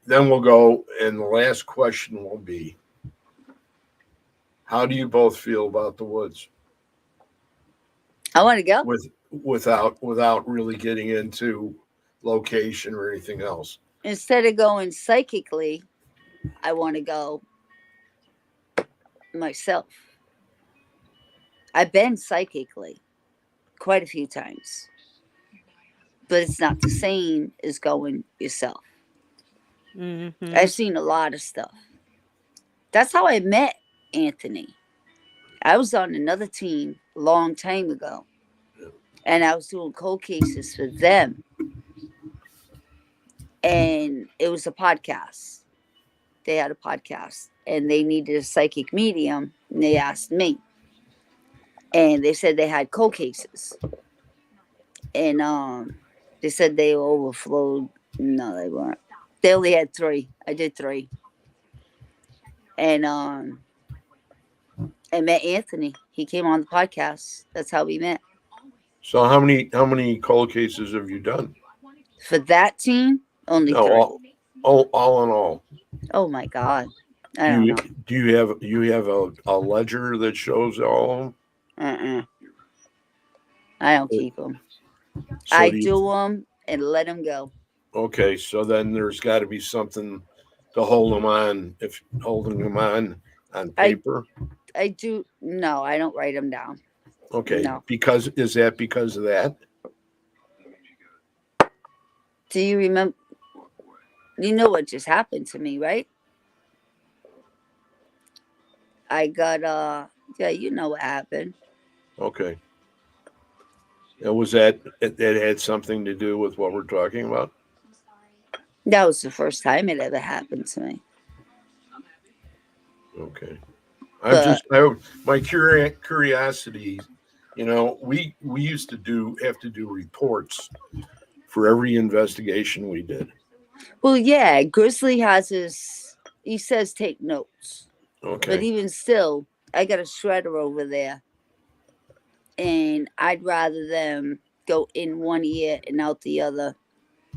then we'll go, and the last question will be, how do you both feel about the woods? I want to go. Without really getting into location or anything else. Instead of going psychically, I want to go myself. I've been psychically quite a few times, but it's not the same as going yourself. Mm-hmm. I've seen a lot of stuff. That's how I met Anthony. I was on another team a long time ago, and I was doing cold cases for them. And it was a podcast. They had a podcast, and they needed a psychic medium, and they asked me. And they said they had cold cases. And they said they overflowed. No, they weren't. They only had 3. I did 3. And I met Anthony. He came on the podcast. That's how we met. So how many cold cases have you done? For that team, only 3. All in all. Oh my God. I don't know. Do you have a ledger that shows all of them? I don't keep them. So I do them and let them go. Okay, so then there's got to be something to hold them on. If holding them on paper. I do. No, I don't write them down. Okay. No. Because of that? Do you remember? You know what just happened to me, right? I got yeah, you know what happened. Okay. And was that had something to do with what we're talking about? That was the first time it ever happened to me. Okay. My curiosity, we used to have to do reports for every investigation we did. Well, yeah, Grizzly he says take notes. Okay. But even still, I got a shredder over there. And I'd rather them go in one ear and out the other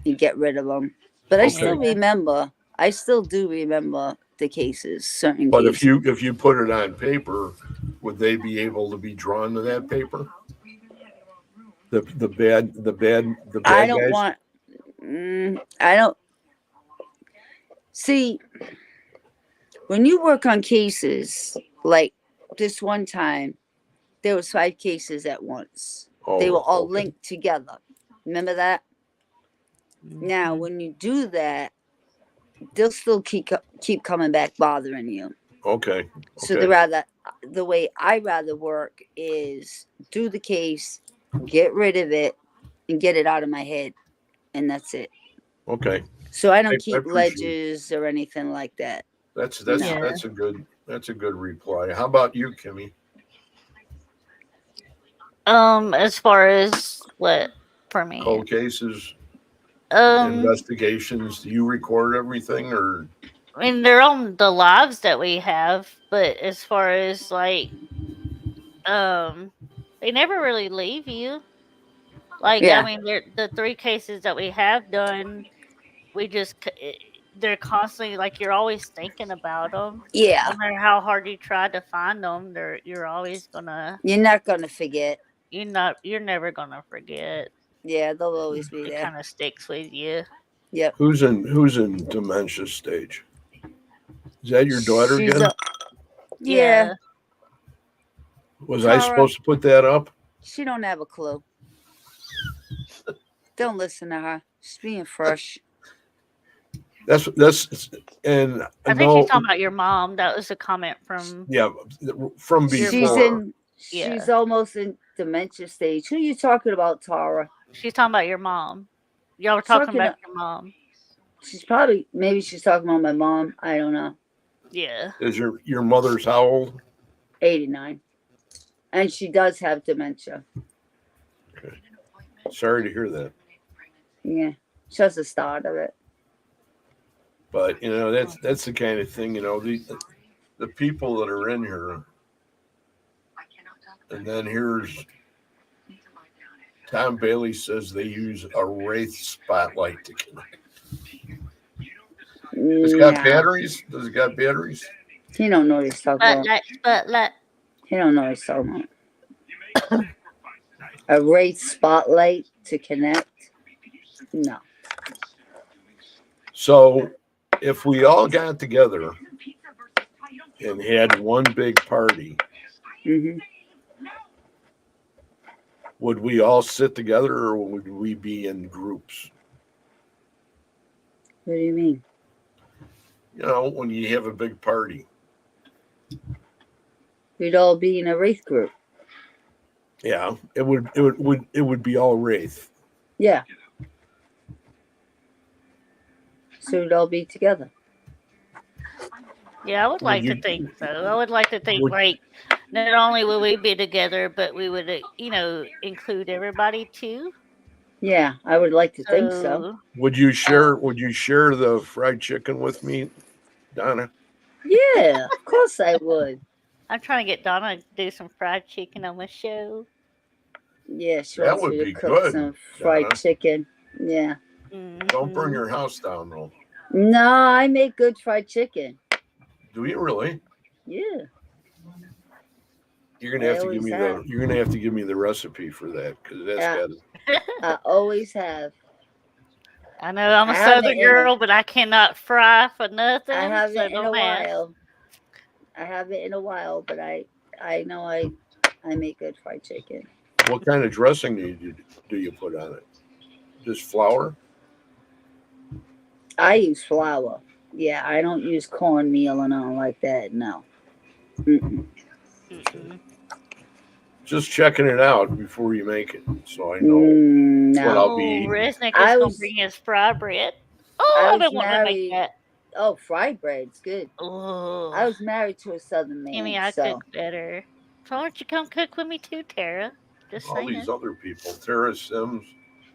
and get rid of them. But I still do remember the cases, certain But cases. if you put it on paper, would they be able to be drawn to that paper? The bad I don't guys? want. I don't see when you work on cases like this one time. There was 5 cases at once. They were all linked together. Remember that? Now, when you do that, they'll still keep coming back bothering you. Okay. So the way I rather work is do the case, get rid of it, and get it out of my head, and that's it. Okay. So I don't keep ledgers or anything like that. That's a good reply. How about you, Kimmy? As far as what for me? Cold cases, investigations. Do you record everything, or? I mean, they're on the lives that we have, but as far as like, they never really leave you. Like, Yeah. I mean, the 3 cases that we have done, they're constantly like you're always thinking about them. Yeah. No matter how hard you try to find them, you're always gonna. You're not gonna forget. You're never gonna forget. Yeah, they'll always be there. It kind of sticks with you. Yep. Who's in dementia stage? Is that your daughter again? Yeah. Was I supposed to put that up? She don't have a clue. Don't listen to her. She's being fresh. That's and I think she's talking about your mom. That was a comment from from before. She's almost in dementia stage. Who are you talking about, Tara? She's talking about your mom. Y'all were talking about your mom. Maybe she's talking about my mom. I don't know. Yeah. Is your mother's how old? 89. And she does have dementia. Okay. Sorry to hear that. Yeah. Just the start of it. But that's the kind of thing, the people that are in here. And then here's Tom Bailey says they use a Wraith spotlight to connect. It's got batteries? Does it got batteries? He don't know what he's talking about. Spotlight. He don't know what he's talking about. A Wraith spotlight to connect? No. So if we all got together and had one big party, would we all sit together or would we be in groups? What do you mean? When you have a big party. We'd all be in a Wraith group. Yeah, it would be all Wraith. Yeah. So we'd all be together. Yeah, I would like to think so. I would like to think like not only will we be together, but we would, include everybody too. Yeah, I would like to think so. Would you share the fried chicken with me, Donna? Yeah, of course I would. I'm trying to get Donna to do some fried chicken on my show. Yeah, she wants me to cook some fried chicken. Yeah. Don't burn your house down, though. No, I make good fried chicken. Do you really? Yeah. You're gonna have to give me the recipe for that because that's got. I always have. I know I'm a Southern girl, but I cannot fry for nothing. I haven't in a while. I haven't in a while, but I know I make good fried chicken. What kind of dressing do you put on it? Just flour? I use flour. Yeah, I don't use cornmeal and all like that. No. Just checking it out before you make it, so I know what I'll be eating. Resnick is going to bring his fry bread. Oh, I don't want to make that. Oh, fried bread's good. Oh, I was married to a Southern man, Kimmy, I so cook better. So why don't you come cook with me too, Tara? Just All saying. these other people, Tara Sims.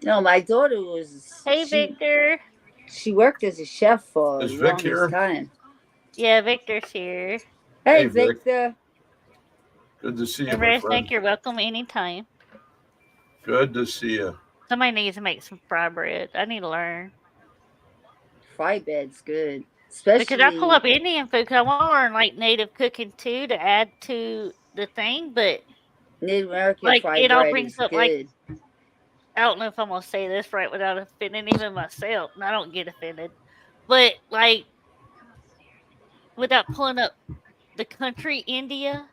no, my daughter was Hey, Victor. she worked as a chef for Is the Vic longest here? time. Yeah, Victor's here. Hey, Hey, Vic. Victor. Good to see you, And my Resnick, friend. you're welcome anytime. Good to see you. Somebody needs to make some fry bread. I need to learn. Fried bread's good. Because I pull up Especially Indian food because I want to learn like native cooking too to add to the thing, but Native American like fried it all bread brings is up like good. I don't know if I'm gonna say this right without offending even myself, and I don't get offended. But like without pulling up the country India,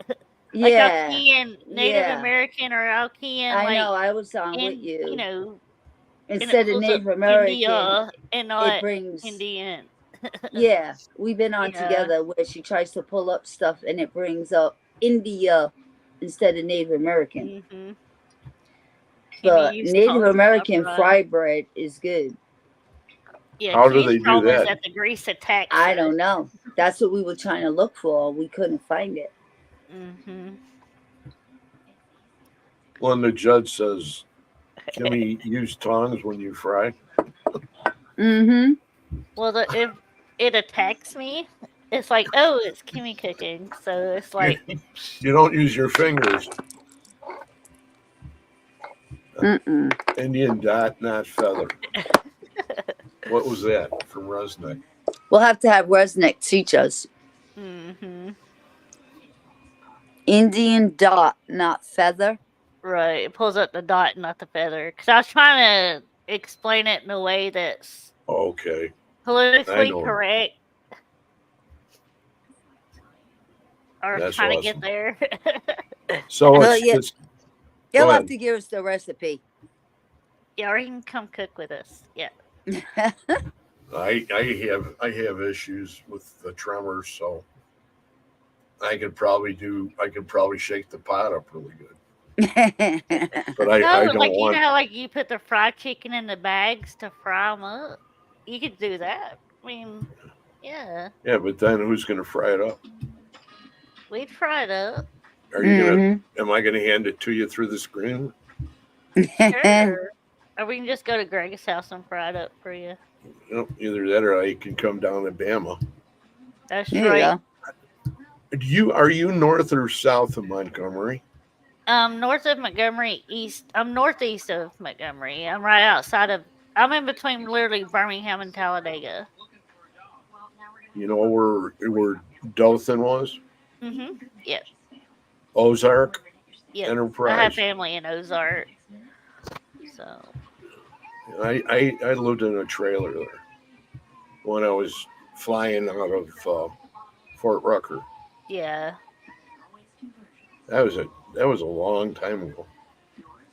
like I'll Yeah. key in Native Yeah. American or I'll key in I like know, I was on with in you. and it Instead of pulls up Native American, India and it not brings Indian. yeah. We've been on Yeah. together where she tries to pull up stuff and it brings up India instead of Native American. Mm-hmm. But Native American fried bread is good. Yeah, How do Kenny's they do problem is that? that the grease attacks. I don't know. That's what we were trying to look for. We couldn't find it. Mm-hmm. When the judge says, "Can we use tongs when you fry?" Mm-hmm. Well, if it attacks me, it's like, oh, it's Kimmy cooking. So it's like, You don't use your fingers. Mm-mm. Indian dot, not feather. What was that from Resnick? We'll have to have Resnick teach us. mm-hmm. Indian dot, not feather. Right. It pulls up the dot, not the feather. Because I was trying to explain it in a way that's Okay, I politically know. correct. Or That's trying to get awesome. there. So Well, it's yeah. it's. He'll Go have ahead. to give us the recipe. Yeah, or you can come cook with us. Yeah. I have issues with the tremors, so I could probably shake the pot up really good. But I No, don't like you know want. how like you put the fried chicken in the bags to fry them up. You could do that. I mean, yeah, Yeah, but then who's going to fry it up? we'd fry it up. Are you gonna? Mm-hmm. Am I going to hand it to you through the screen? Sure. Or we can just go to Greg's house and fry it up for you. Either that or I can come down to Bama. That's There you right. go. Are you north or south of Montgomery? North of Montgomery, east. I'm northeast of Montgomery. I'm right outside of. I'm in between literally Birmingham and Talladega. You know where Dothan was? Yep. Ozark Yep. I have Enterprise. family in Ozark, so I lived in a trailer there when I was flying out of Fort Rucker. yeah, That was a long time ago.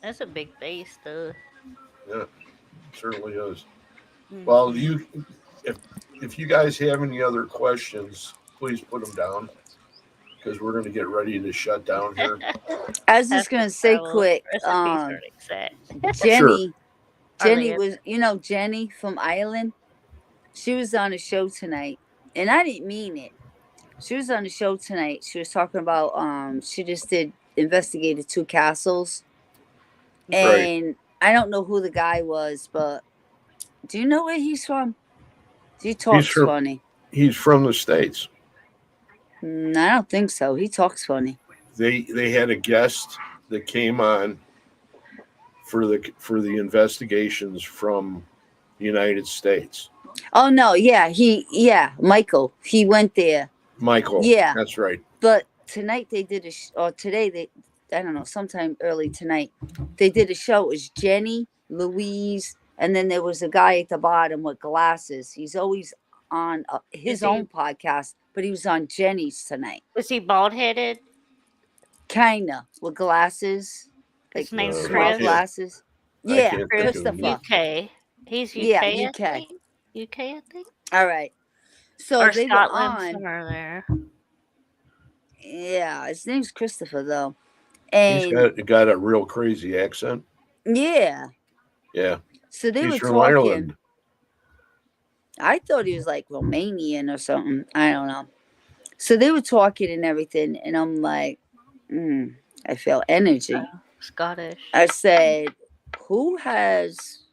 that's a big base, though. Yeah, it certainly is. Mhm. Well, if you guys have any other questions, please put them down because we're going to get ready to shut down here. I was just gonna say quick. Recipes aren't exact. Jenny, Are Jenny they? was Jenny from Ireland. She was on a show tonight, and I didn't mean it. She was on the show tonight. She was talking about she just did investigated 2 castles, Right. and I don't know who the guy was, but do you know where he's from? He He's talks from funny. he's from the States. I don't think so. He talks funny. They had a guest that came on for the investigations from the United States. Oh no, Michael. He went there. Michael. Yeah. That's right. But tonight they did or today they, I don't know, sometime early tonight, they did a show. It was Jenny, Louise, and then there was a guy at the bottom with glasses. He's always on his own podcast, but he was on Jenny's tonight. Was he bald headed? Kinda with glasses, His like name's small Chris. glasses. I Yeah, can't think of his name. Christopher. UK. He's UK. Yeah, I UK. think. UK, I think. All right. So Or they Scotland, were on. somewhere there. Yeah, his name's Christopher though, He's and got a real crazy accent. yeah. Yeah. So they He's were from talking. Ireland. I thought he was like Romanian or something. I don't know. So they were talking and everything, and I'm like, I feel energy. Scottish. I said, who has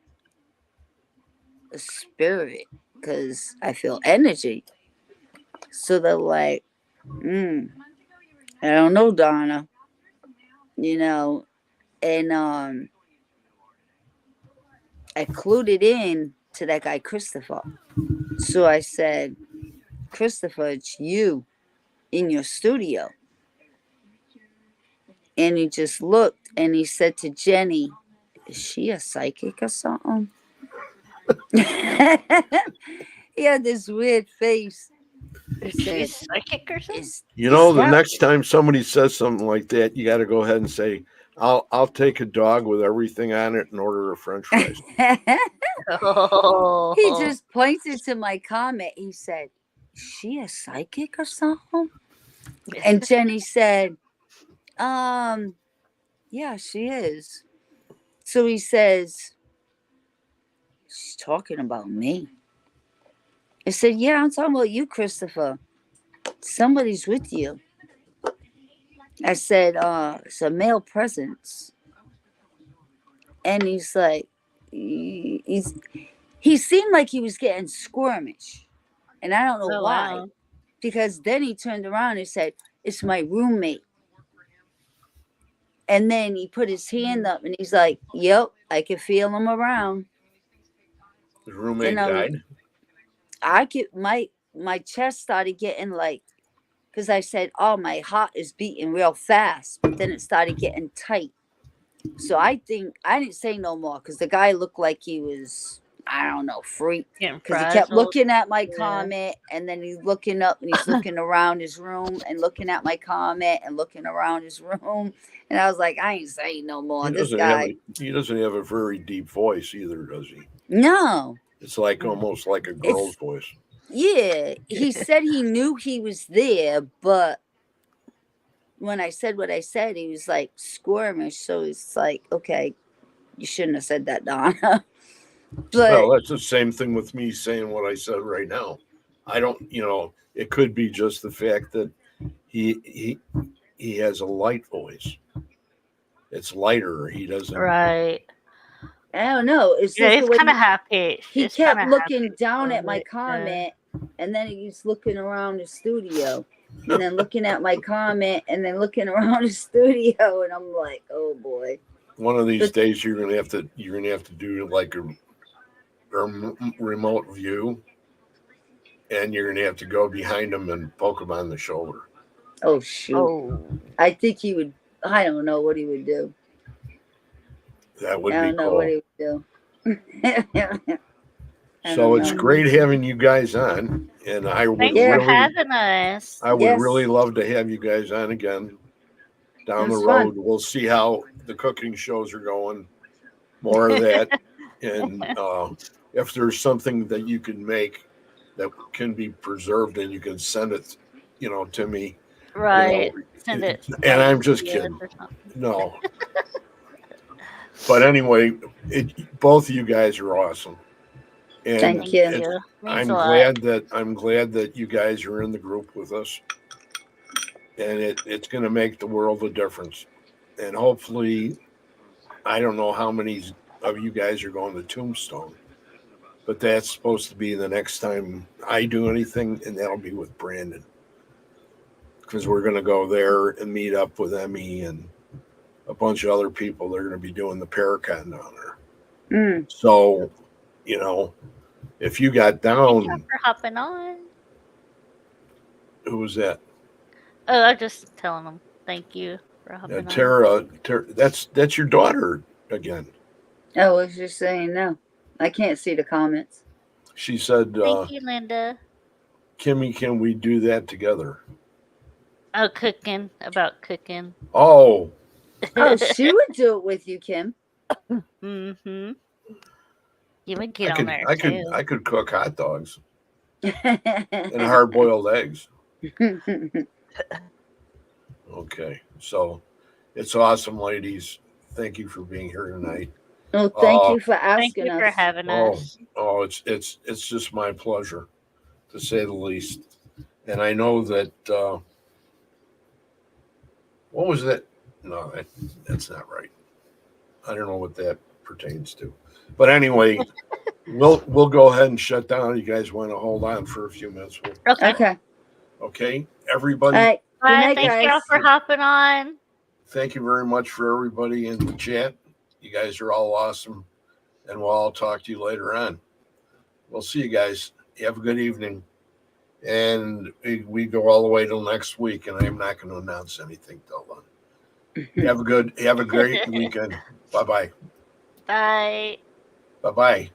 a spirit? Because I feel energy. So they're like, I don't know, Donna. You know, and I clued it in to that guy Christopher. So I said, Christopher, it's you in your studio. And he just looked and he said to Jenny, is she a psychic or something? He had this weird face. He said, She's psychic or something? You know, the next time somebody says something like that, you got to go ahead and say, I'll take a dog with everything on it and order a French fries. Oh. He just pointed to my comment. He said, is she a psychic or something? And Jenny said, yeah, she is. So he says, she's talking about me. I said, yeah, I'm talking about you, Christopher. Somebody's with you. I said, it's a male presence. And he's like, he seemed like he was getting squirmish. And I don't know why. Wow. Because then he turned around and said, it's my roommate. And then he put his hand up and he's like, yep, I can feel him around. His roommate died? I could, my chest started getting like, because I said, oh, my heart is beating real fast. But then it started getting tight. So I think, I didn't say no more because the guy looked like he was, I don't know, freaked. Because he kept looking at my comment and then he's looking up and he's looking around his room and looking at my comment and looking around his room. And I was like, I ain't saying no more. This guy. He doesn't have a very deep voice either, does he? No. It's like almost like a girl's voice. Yeah. He said he knew he was there, but when I said what I said, he was like squirmish. So it's like, okay, you shouldn't have said that, Donna. But well, that's the same thing with me saying what I said right now. I don't, it could be just the fact that he has a light voice. It's lighter. He doesn't. Right. I don't know. It's Yeah, just it's kind of high pitched. He kept looking down at my comment, and then he's looking around the studio, and then looking at my comment, and then looking around the studio, and I'm like, oh boy. One of these days, you're gonna have to do like a remote view, and you're gonna have to go behind him and poke him on the shoulder. Oh shoot! Oh. I think he would. I don't know what he would do. That would be cool. I don't know what he would do. So it's great having you guys on, and I would Thanks for having us. I would really love to have you guys on again down the road. We'll see how the cooking shows are going. More of that, and if there's something that you can make that can be preserved and you can send it, to me. Right. Send it. And I'm just kidding. No. But anyway, both of you guys are awesome. And thank you. I'm glad that you guys are in the group with us. And it's going to make the world a difference. And hopefully, I don't know how many of you guys are going to Tombstone, but that's supposed to be the next time I do anything, and that'll be with Brandon. Because we're going to go there and meet up with Emmy and a bunch of other people. They're going to be doing the Paracon down there. So, if you got down. Thank you for hopping on. Who was that? Oh, I'm just telling them thank you for hopping on. Tara, that's your daughter again. I was just saying no. I can't see the comments. She said, thank you, Linda. Kimmy, can we do that together? Oh, cooking. Oh, she would do it with you, Kim. Mm-hmm. You would get on there too. I could cook hot dogs and hard-boiled eggs. Okay, so it's awesome, ladies. Thank you for being here tonight. Oh, thank Uh, you for Thank asking you for us. having oh, us. it's just my pleasure, to say the least. And I know that what was that? No, that's not right. I don't know what that pertains to. But anyway, we'll go ahead and shut down. You guys want to hold on for a few minutes? Okay. Okay. Okay, All everybody. right. Good night, Thank guys. y'all for hopping on. Thank you very much for everybody in the chat. You guys are all awesome, and we'll all talk to you later on. We'll see you guys. Have a good evening, and we go all the way till next week. And I'm not going to announce anything till then. Have a great weekend. Bye bye. Bye. Bye bye.